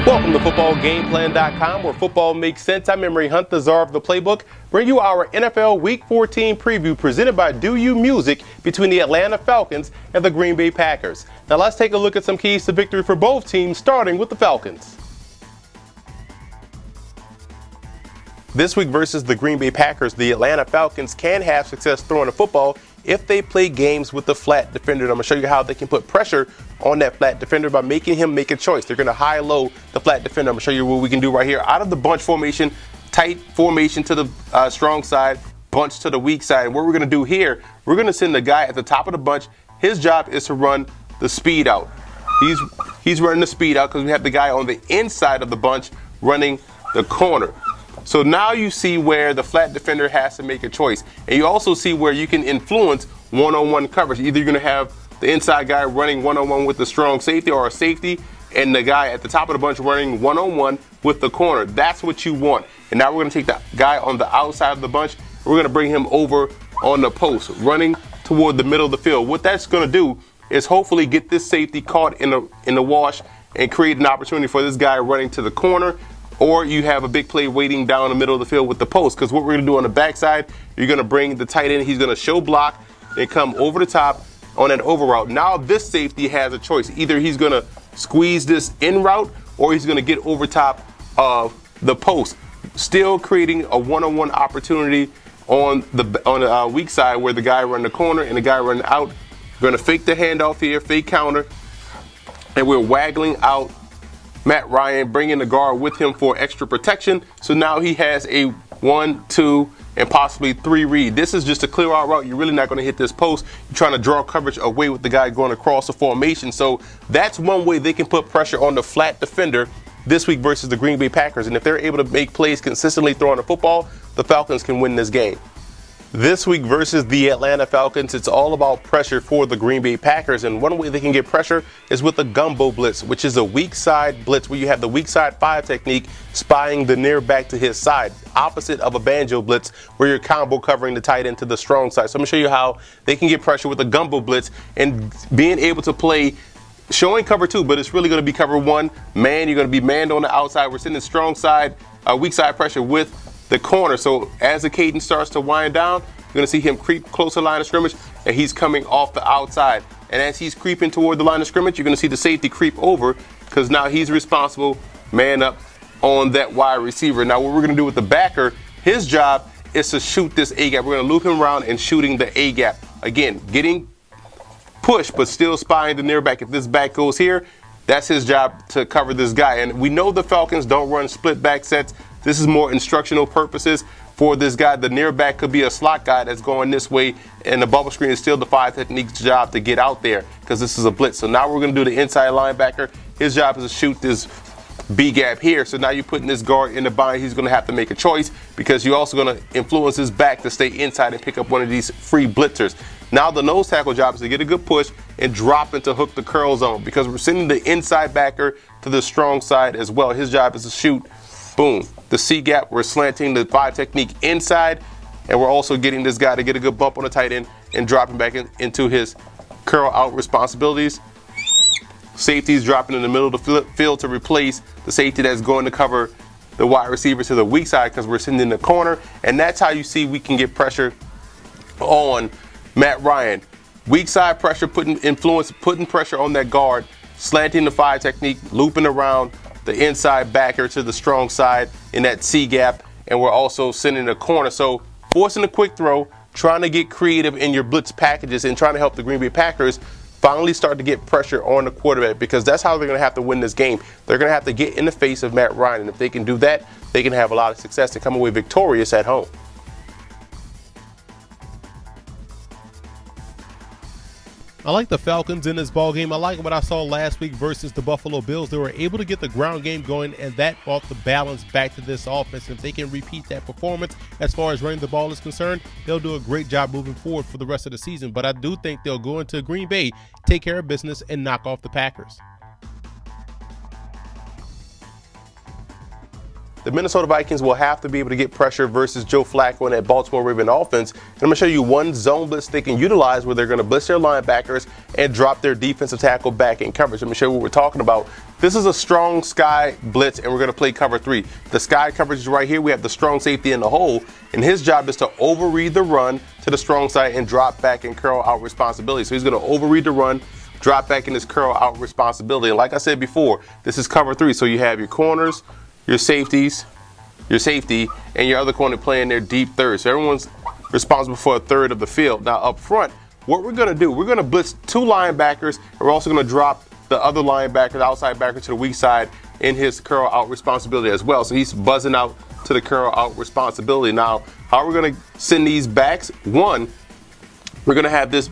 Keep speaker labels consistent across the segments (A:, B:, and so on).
A: Welcome to FootballGameplan.com, where football makes sense. I'm Emery Hunt, the czar of the playbook. Bring you our NFL Week 14 preview presented by Do You Music between the Atlanta Falcons and the Green Bay Packers. Now let's take a look at some keys to victory for both teams, starting with the Falcons. This week versus the Green Bay Packers, the Atlanta Falcons can have success throwing the football if they play games with the flat defender. I'm going to show you how they can put pressure on that flat defender by making him make a choice. They're going to high-low the flat defender. I'm going to show you what we can do right here. Out of the bunch formation, tight formation to the strong side, bunch to the weak side. And what we're going to do here, we're going to send the guy at the top of the bunch. His job is to run the speed out. He's running the speed out because we have the guy on the inside of the bunch running the corner. So now you see where the flat defender has to make a choice. And you also see where you can influence one-on-one coverage. Either you're going to have the inside guy running one-on-one with the strong safety, or a safety and the guy at the top of the bunch running one-on-one with the corner. That's what you want. And now we're going to take the guy on the outside of the bunch. We're going to bring him over on the post, running toward the middle of the field. What that's going to do is hopefully get this safety caught in the wash and create an opportunity for this guy running to the corner. Or you have a big play waiting down the middle of the field with the post. Because what we're going to do on the backside, you're going to bring the tight end. He's going to show block and come over the top on an over route. Now this safety has a choice. Either he's going to squeeze this in route, or he's going to get over top of the post. Still creating a one-on-one opportunity on the weak side, where the guy running the corner and the guy running out. We're going to fake the handoff here, fake counter. And we're waggling out Matt Ryan, bringing the guard with him for extra protection. So now he has a 1, 2, and possibly 3 read. This is just a clear out route. You're really not going to hit this post. You're trying to draw coverage away with the guy going across the formation. So that's one way they can put pressure on the flat defender this week versus the Green Bay Packers. And if they're able to make plays consistently throwing the football, the Falcons can win this game. This week versus the Atlanta Falcons, it's all about pressure for the Green Bay Packers. And one way they can get pressure is with the gumbo blitz, which is a weak side blitz where you have the weak side 5 technique spying the near back to his side, opposite of a banjo blitz where you're combo covering the tight end to the strong side. So I'm going to show you how they can get pressure with the gumbo blitz and being able to play showing cover 2, but it's really going to be cover 1. Man, you're going to be manned on the outside. We're sending strong side, weak side pressure with the corner. So as the cadence starts to wind down, you're going to see him creep close to the line of scrimmage, and he's coming off the outside. And as he's creeping toward the line of scrimmage, you're going to see the safety creep over, because now he's responsible, man up on that wide receiver. Now what we're going to do with the backer, his job is to shoot this A-gap. We're going to loop him around and shooting the A-gap. Again, getting pushed, but still spying the near back. If this back goes here, that's his job to cover this guy. And we know the Falcons don't run split back sets. This is more instructional purposes for this guy. The near back could be a slot guy that's going this way, and the bubble screen is still the 5 technique's job to get out there, because this is a blitz. So now we're going to do the inside linebacker. His job is to shoot this B gap here. So now you're putting this guard in the bind. He's going to have to make a choice, because you're also going to influence his back to stay inside and pick up one of these free blitzers. Now the nose tackle job is to get a good push and drop into hook the curl zone, because we're sending the inside backer to the strong side as well. His job is to shoot, boom, the C gap. We're slanting the 5 technique inside, and we're also getting this guy to get a good bump on the tight end and dropping back into his curl out responsibilities. Safety's dropping in the middle of the field to replace the safety that's going to cover the wide receiver to the weak side, because we're sitting in the corner. And that's how you see we can get pressure on Matt Ryan. Weak side pressure, putting pressure on that guard, slanting the 5 technique, looping around the inside backer to the strong side in that C gap, and we're also sending the corner. So forcing a quick throw, trying to get creative in your blitz packages, and trying to help the Green Bay Packers finally start to get pressure on the quarterback, because that's how they're going to have to win this game. They're going to have to get in the face of Matt Ryan, and if they can do that, they can have a lot of success and come away victorious at home.
B: I like the Falcons in this ballgame. I like what I saw last week versus the Buffalo Bills. They were able to get the ground game going, and that brought the balance back to this offense. If they can repeat that performance as far as running the ball is concerned, they'll do a great job moving forward for the rest of the season. But I do think they'll go into Green Bay, take care of business, and knock off the Packers.
A: the Minnesota Vikings will have to be able to get pressure versus Joe Flacco and that Baltimore Raven offense. And I'm going to show you one zone blitz they can utilize where they're going to blitz their linebackers and drop their defensive tackle back in coverage. Let me show you what we're talking about. This is a strong sky blitz, and we're going to play cover 3. The sky coverage is right here. We have the strong safety in the hole, and his job is to overread the run to the strong side and drop back and curl out responsibility. So he's going to overread the run, drop back in his curl out responsibility. And like I said before, this is cover 3. So you have your corners, your safeties, your safety, and your other corner playing their deep third. So everyone's responsible for a third of the field. Now up front, what we're going to do, we're going to blitz 2 linebackers, and we're also going to drop the other linebacker, the outside backer, to the weak side in his curl out responsibility as well. So he's buzzing out to the curl out responsibility. Now, how are we going to send these backs? One, we're going to have this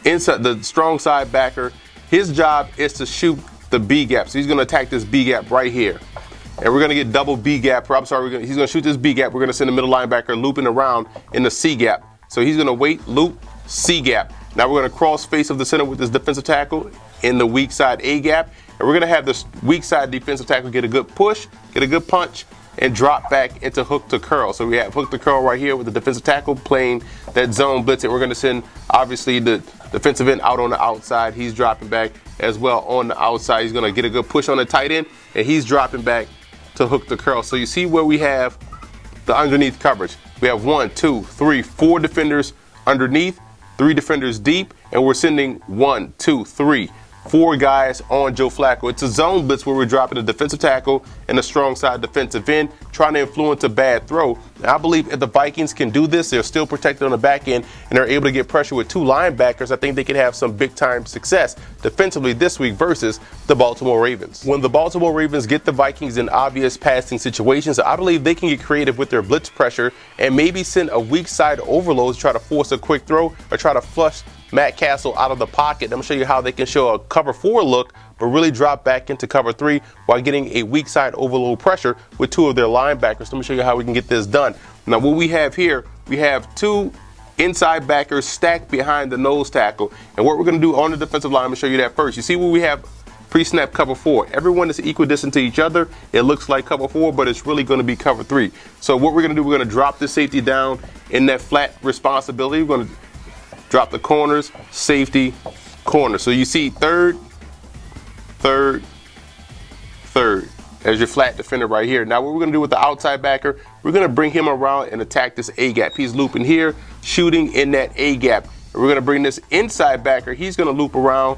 A: inside, the strong side backer. His job is to shoot the B gap. So he's going to attack this B gap right here. And we're going to get double B gap. He's going to shoot this B gap. We're going to send the middle linebacker looping around in the C gap. So he's going to wait, loop, C gap. Now we're going to cross face of the center with this defensive tackle in the weak side A gap. And we're going to have this weak side defensive tackle get a good push, get a good punch, and drop back into hook to curl. So we have hook to curl right here with the defensive tackle playing that zone blitz. And we're going to send, obviously, the defensive end out on the outside. He's dropping back as well on the outside. He's going to get a good push on the tight end, and he's dropping back to hook to curl. So you see where we have the underneath coverage. We have 1, 2, 3, 4 defenders underneath, 3 defenders deep, and we're sending 1, 2, 3, 4 guys on Joe Flacco. It's a zone blitz where we're dropping the defensive tackle and the strong side defensive end, trying to influence a bad throw. And I believe if the Vikings can do this, they're still protected on the back end and they're able to get pressure with 2 linebackers. I think they can have some big time success defensively this week versus the Baltimore Ravens. When the Baltimore Ravens get the Vikings in obvious passing situations, I believe they can get creative with their blitz pressure and maybe send a weak side overload to try to force a quick throw or try to flush Matt Castle out of the pocket. I'm going to show you how they can show a cover 4 look, but really drop back into cover 3 while getting a weak side overload pressure with 2 of their linebackers. Let me show you how we can get this done. Now what we have here, we have 2 inside backers stacked behind the nose tackle. And what we're going to do on the defensive line, I'm going to show you that first. You see where we have pre-snap cover 4. Everyone is equidistant to each other. It looks like cover 4, but it's really going to be cover 3. So what we're going to do, we're going to drop this safety down in that flat responsibility. We're going to drop the corners, safety, corner. So you see third, third, third as your flat defender right here. Now what we're going to do with the outside backer, we're going to bring him around and attack this A gap. He's looping here, shooting in that A gap. And we're going to bring this inside backer. He's going to loop around,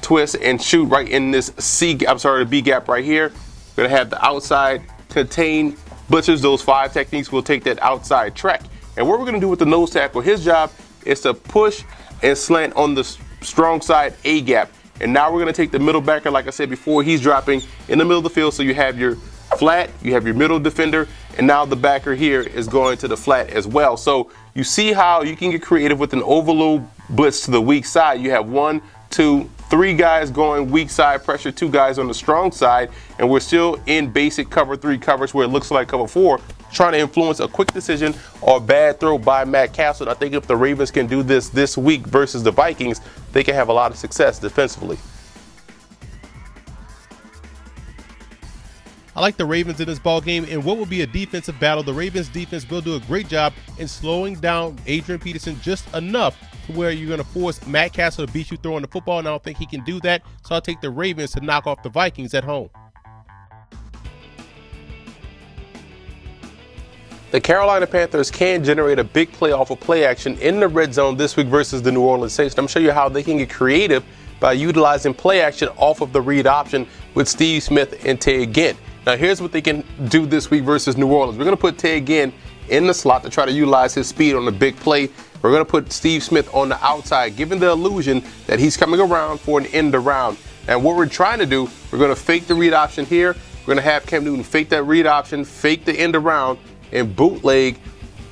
A: twist, and shoot right in this the B gap right here. We're going to have the outside contain blitzers. Those 5 techniques will take that outside track. And what we're going to do with the nose tackle, his job is to push and slant on the strong side A gap. And now we're going to take the middle backer, like I said before, he's dropping in the middle of the field. So you have your flat, you have your middle defender, and now the backer here is going to the flat as well. So you see how you can get creative with an overload blitz to the weak side. You have 1, 2, 3 guys going weak side pressure, 2 guys on the strong side, and we're still in basic cover 3 coverage where it looks like cover 4, trying to influence a quick decision or a bad throw by Matt Castle. I think if the Ravens can do this week versus the Vikings, they can have a lot of success defensively.
B: I like the Ravens in this ball game, and what will be a defensive battle. The Ravens defense will do a great job in slowing down Adrian Peterson just enough to where you're going to force Matt Castle to beat you throwing the football, and I don't think he can do that. So I'll take the Ravens to knock off the Vikings at home.
A: The Carolina Panthers can generate a big play off of play action in the red zone this week versus the New Orleans Saints. I'm going to show you how they can get creative by utilizing play action off of the read option with Steve Smith and Ted Ginn. Now here's what they can do this week versus New Orleans. We're going to put Ted Ginn in the slot to try to utilize his speed on the big play. We're going to put Steve Smith on the outside, giving the illusion that he's coming around for an end around. And what we're trying to do, we're going to fake the read option here. We're going to have Cam Newton fake that read option, fake the end around, and bootleg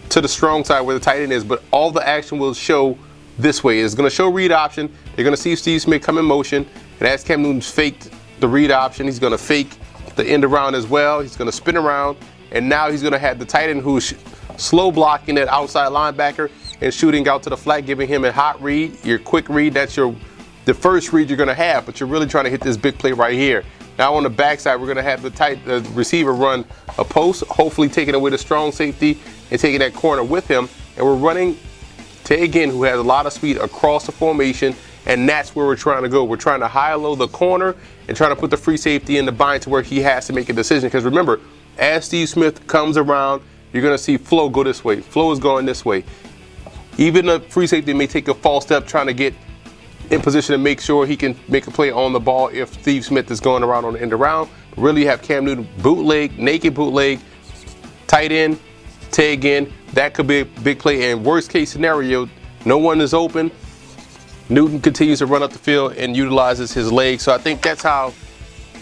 A: to the strong side where the tight end is. But all the action will show this way. It's going to show read option. You're going to see Steve Smith come in motion. And as Cam Newton's faked the read option, he's going to fake the end around as well. He's going to spin around. And now he's going to have the tight end who's slow blocking that outside linebacker and shooting out to the flat, giving him a hot read, your quick read. That's the first read you're going to have, but you're really trying to hit this big play right here. Now on the backside, we're going to have the receiver run a post, hopefully taking away the strong safety and taking that corner with him. And we're running TENvDEN, who has a lot of speed across the formation, and that's where we're trying to go. We're trying to high-low the corner and trying to put the free safety in the bind to where he has to make a decision. Because remember, as Steve Smith comes around, you're going to see Flo go this way. Flo is going this way. Even the free safety may take a false step trying to get in position to make sure he can make a play on the ball if Steve Smith is going around on the end around. Really have Cam Newton bootleg, naked bootleg, tight end, TENvDEN. That could be a big play. And worst case scenario, no one is open. Newton continues to run up the field and utilizes his legs. So I think that's how,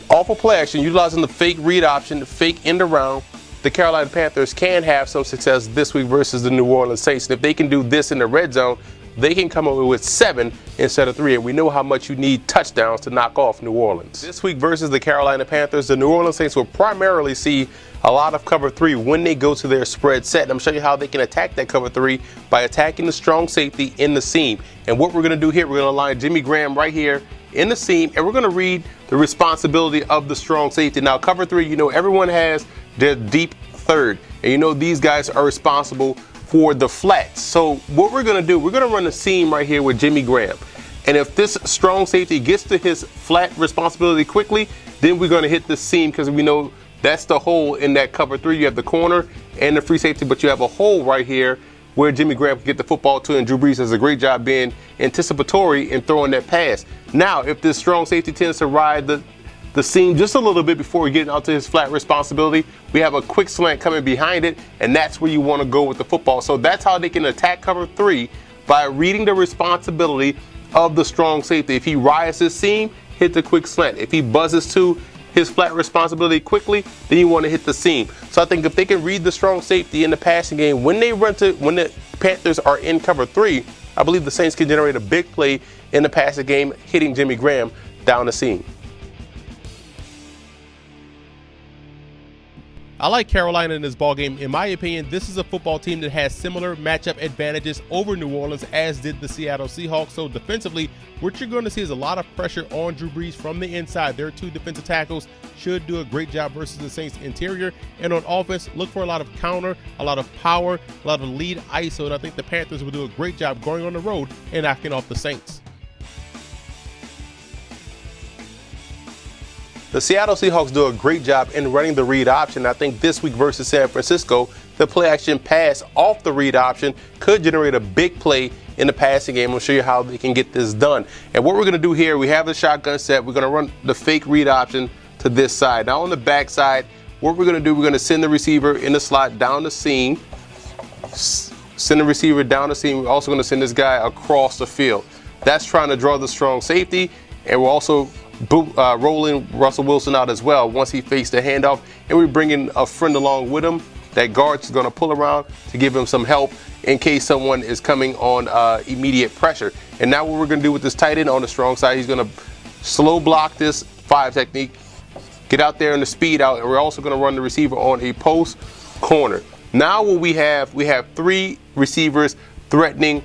A: off of play action, utilizing the fake read option, the fake end around, the Carolina Panthers can have some success this week versus the New Orleans Saints. And if they can do this in the red zone, they can come away with 7 instead of 3, and we know how much you need touchdowns to knock off New Orleans. This week versus the Carolina Panthers, the New Orleans Saints will primarily see a lot of cover 3 when they go to their spread set. And I'm showing you how they can attack that cover 3 by attacking the strong safety in the seam. And what we're going to do here, we're going to line Jimmy Graham right here in the seam, and we're going to read the responsibility of the strong safety. Now, cover 3, you know, everyone has their deep third, and you know these guys are responsible for the flats. So what we're going to do, we're going to run a seam right here with Jimmy Graham. And if this strong safety gets to his flat responsibility quickly, then we're going to hit the seam, because we know that's the hole in that cover 3. You have the corner and the free safety, but you have a hole right here where Jimmy Graham can get the football to, and Drew Brees does a great job being anticipatory and throwing that pass. Now, if this strong safety tends to ride the seam just a little bit before we get out to his flat responsibility, we have a quick slant coming behind it, and that's where you want to go with the football. So that's how they can attack cover 3, by reading the responsibility of the strong safety. If he rides his seam, hit the quick slant. If he buzzes to his flat responsibility quickly, then you want to hit the seam. So I think if they can read the strong safety in the passing game, when the Panthers are in cover 3, I believe the Saints can generate a big play in the passing game, hitting Jimmy Graham down the seam.
B: I like Carolina in this ballgame. In my opinion, this is a football team that has similar matchup advantages over New Orleans, as did the Seattle Seahawks. So defensively, what you're going to see is a lot of pressure on Drew Brees from the inside. Their 2 defensive tackles should do a great job versus the Saints interior. And on offense, look for a lot of counter, a lot of power, a lot of lead ISO. And I think the Panthers will do a great job going on the road and knocking off the Saints.
A: The Seattle Seahawks do a great job in running the read option. I think this week versus San Francisco, the play action pass off the read option could generate a big play in the passing game. I'll show you how they can get this done. And what we're going to do here, we have the shotgun set. We're going to run the fake read option to this side. Now on the back side, what we're going to do, we're going to send the receiver in the slot down the seam. Send the receiver down the seam. We're also going to send this guy across the field. That's trying to draw the strong safety. And we're also rolling Russell Wilson out as well once he fakes the handoff, and we're bringing a friend along with him. That guard's going to pull around to give him some help in case someone is coming on immediate pressure. And now what we're going to do with this tight end on the strong side, he's going to slow block this 5 technique, get out there in the speed out, and we're also going to run the receiver on a post corner. Now what we have 3 receivers threatening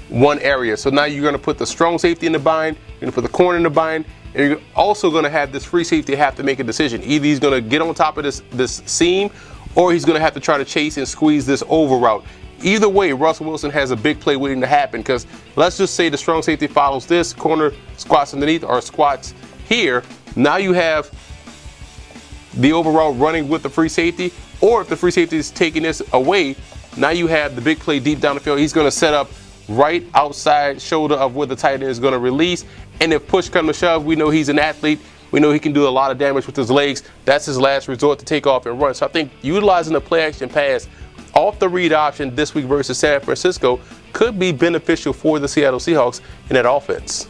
A: one area. So now you're going to put the strong safety in the bind, you're going to put the corner in the bind, and you're also going to have this free safety have to make a decision. Either he's going to get on top of this seam, or he's going to have to try to chase and squeeze this over route. Either way, Russell Wilson has a big play waiting to happen, because let's just say the strong safety follows this, corner squats underneath or squats here. Now you have the overall running with the free safety, or if the free safety is taking this away, now you have the big play deep down the field. He's going to set up right outside shoulder of where the tight end is going to release. And if push comes to shove, we know he's an athlete. We know he can do a lot of damage with his legs. That's his last resort to take off and run. So I think utilizing the play action pass off the read option this week versus San Francisco could be beneficial for the Seattle Seahawks in that offense.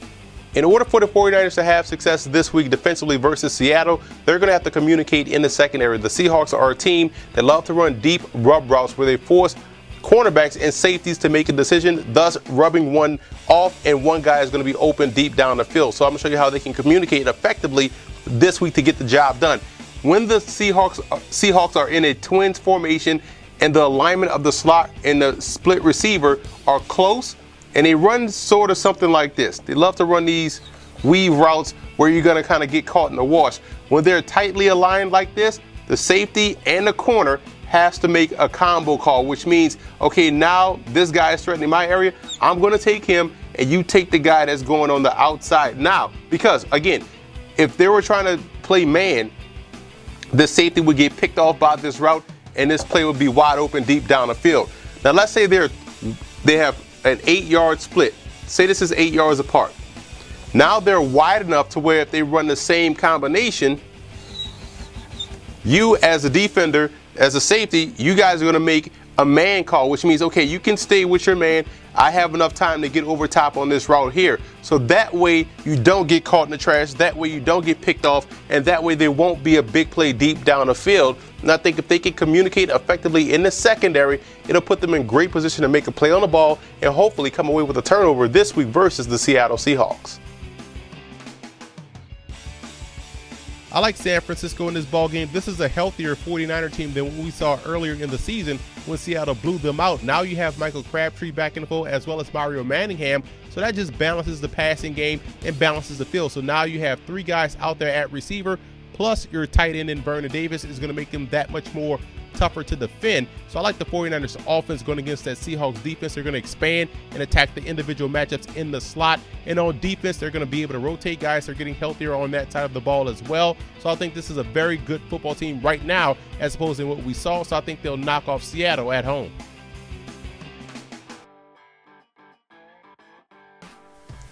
A: In order for the 49ers to have success this week defensively versus Seattle, they're going to have to communicate in the secondary. The Seahawks are a team that love to run deep rub routes where they force cornerbacks and safeties to make a decision, thus rubbing one off, and one guy is going to be open deep down the field. So I'm going to show you how they can communicate effectively this week to get the job done. When the Seahawks are in a twins formation and the alignment of the slot and the split receiver are close, and they run sort of something like this. They love to run these weave routes where you're going to kind of get caught in the wash. when they're tightly aligned like this, the safety and the corner has to make a combo call, which means, okay, now this guy is threatening my area. I'm going to take him, and you take the guy that's going on the outside. Now, because, again, if they were trying to play man, the safety would get picked off by this route, and this play would be wide open deep down the field. Now, let's say they have an 8-yard split. Say this is 8 yards apart. Now they're wide enough to where if they run the same combination, you as a defender, as a safety, you guys are going to make a man call, which means, okay, you can stay with your man. I have enough time to get over top on this route here. So that way you don't get caught in the trash. That way you don't get picked off. And that way there won't be a big play deep down the field. And I think if they can communicate effectively in the secondary, it'll put them in great position to make a play on the ball and hopefully come away with a turnover this week versus the Seattle Seahawks.
B: I like San Francisco in this ball game. This is a healthier 49er team than what we saw earlier in the season when Seattle blew them out. Now you have Michael Crabtree back in the fold as well as Mario Manningham. So that just balances the passing game and balances the field. So now you have 3 guys out there at receiver, plus your tight end in Vernon Davis is going to make them that much more tougher to defend. So I like the 49ers offense going against that Seahawks defense. They're going to expand and attack the individual matchups in the slot. And on defense, they're going to be able to rotate guys. They're getting healthier on that side of the ball as well. So I think this is a very good football team right now as opposed to what we saw. So I think they'll knock off Seattle at home.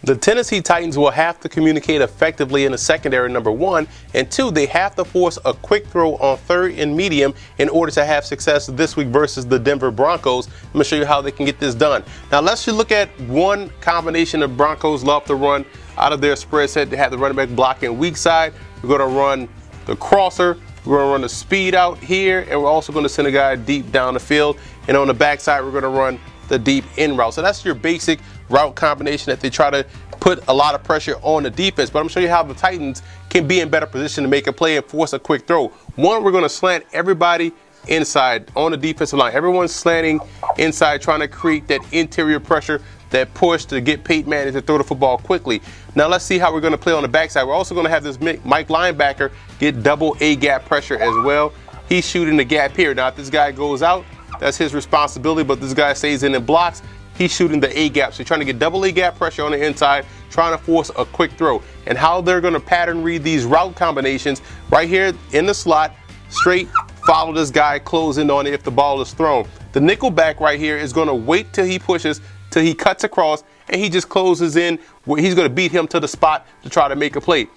A: The Tennessee Titans will have to communicate effectively in the secondary, number 1, and 2, they have to force a quick throw on 3rd and medium in order to have success this week versus the Denver Broncos. I'm going to show you how they can get this done. Now, let's just look at one combination the Broncos love to run out of their spread set. They have the running back blocking weak side. We're going to run the crosser. We're going to run the speed out here, and we're also going to send a guy deep down the field. And on the backside, we're going to run the deep in route. So that's your basic route combination that they try to put a lot of pressure on the defense. But I'm going to show you how the Titans can be in better position to make a play and force a quick throw. One, we're going to slant everybody inside on the defensive line. Everyone's slanting inside, trying to create that interior pressure, that push to get Peyton Manning to throw the football quickly. Now let's see how we're going to play on the backside. We're also going to have this Mike linebacker get double A gap pressure as well. He's shooting the gap here. Now if this guy goes out, that's his responsibility, but this guy stays in and blocks. He's shooting the A gap. So you're trying to get double A gap pressure on the inside, trying to force a quick throw. And how they're going to pattern read these route combinations right here in the slot, straight follow this guy, close in on it if the ball is thrown. The nickel back right here is going to wait till he pushes, till he cuts across, and he just closes in. He's going to beat him to the spot to try to make a play.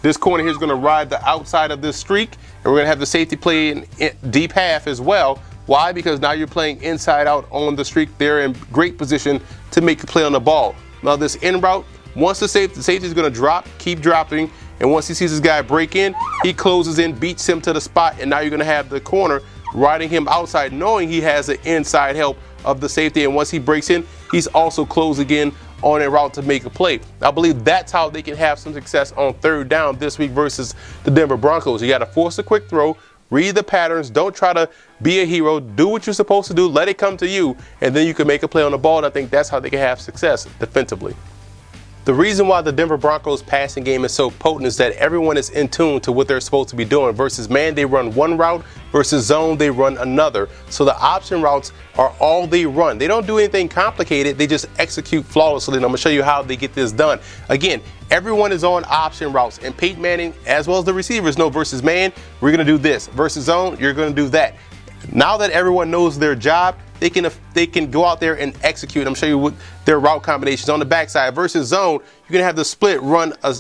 A: This corner here is going to ride the outside of this streak, and we're going to have the safety play in deep half as well. Why? Because now you're playing inside out on the streak. They're in great position to make a play on the ball. Now this in route, once the safety is going to drop, keep dropping, and once he sees this guy break in, he closes in, beats him to the spot, and now you're going to have the corner riding him outside, knowing he has the inside help of the safety, and once he breaks in, he's also closed again on a route to make a play. I believe that's how they can have some success on 3rd down this week versus the Denver Broncos. You got to force a quick throw, read the patterns, don't try to be a hero, do what you're supposed to do, let it come to you, and then you can make a play on the ball, and I think that's how they can have success defensively. The reason why the Denver Broncos passing game is so potent is that everyone is in tune to what they're supposed to be doing. Versus man, they run one route. Versus zone, they run another. So the option routes are all they run. They don't do anything complicated. They just execute flawlessly. And I'm going to show you how they get this done. Again, everyone is on option routes. And Peyton Manning, as well as the receivers, know versus man, we're going to do this. Versus zone, you're going to do that. Now that everyone knows their job, they can go out there and execute. I'm going to show you what their route combinations on the backside. Versus zone, you're going to have the split run a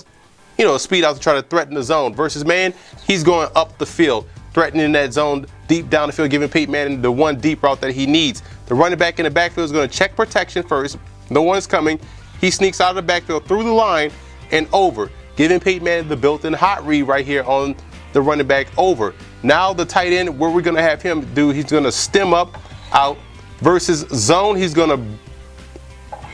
A: speed out to try to threaten the zone. Versus man, he's going up the field, threatening that zone deep down the field, giving Peyton Manning the one deep route that he needs. The running back in the backfield is going to check protection first. No one's coming. He sneaks out of the backfield through the line and over, giving Peyton Manning the built-in hot read right here on the running back over. Now the tight end, what we're going to have him do, he's going to stem up out. Versus zone, he's going to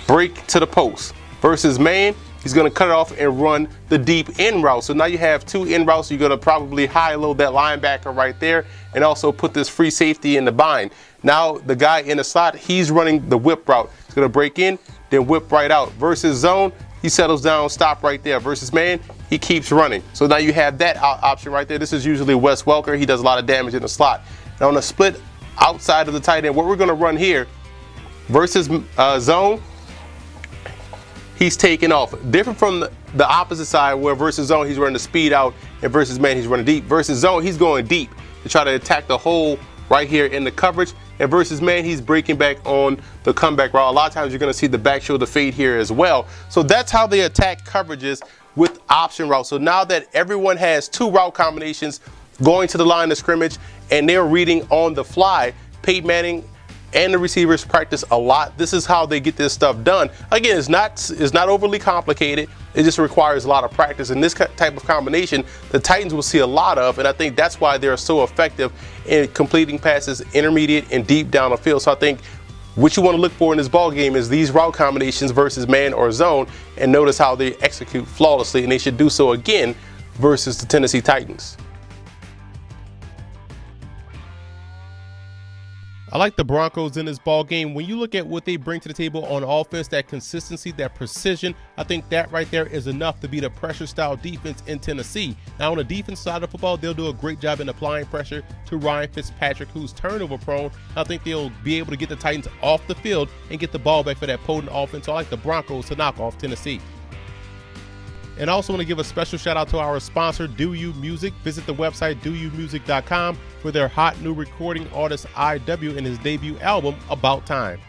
A: break to the post. Versus man, he's going to cut it off and run the deep in route. So now you have two in routes. You're going to probably high-load that linebacker right there and also put this free safety in the bind. Now the guy in the slot, he's running the whip route. He's going to break in, then whip right out. Versus zone, he settles down, stop right there. Versus man, he keeps running. So now you have that option right there. This is usually Wes Welker. He does a lot of damage in the slot. Now on a split outside of the tight end, what we're going to run here versus zone, he's taking off. Different from the opposite side where versus zone, he's running the speed out, and versus man, he's running deep. Versus zone, he's going deep to try to attack the hole right here in the coverage. And versus man, he's breaking back on the comeback route. A lot of times you're going to see the back shoulder fade here as well. So that's how they attack coverages with option routes. So now that everyone has two route combinations going to the line of scrimmage and they're reading on the fly, Peyton Manning and the receivers practice a lot. This is how they get this stuff done. Again, it's not overly complicated. It just requires a lot of practice. And this type of combination, the Titans will see a lot of, and I think that's why they're so effective in completing passes intermediate and deep down the field. So I think what you want to look for in this ball game is these route combinations versus man or zone, and notice how they execute flawlessly, and they should do so again versus the Tennessee Titans.
B: I like the Broncos in this ball game. When you look at what they bring to the table on offense, that consistency, that precision, I think that right there is enough to beat a pressure style defense in Tennessee. Now on the defense side of football, they'll do a great job in applying pressure to Ryan Fitzpatrick, who's turnover prone. I think they'll be able to get the Titans off the field and get the ball back for that potent offense. So I like the Broncos to knock off Tennessee. And I also want to give a special shout out to our sponsor, Do You Music. Visit the website doyoumusic.com for their hot new recording artist IW and his debut album, About Time.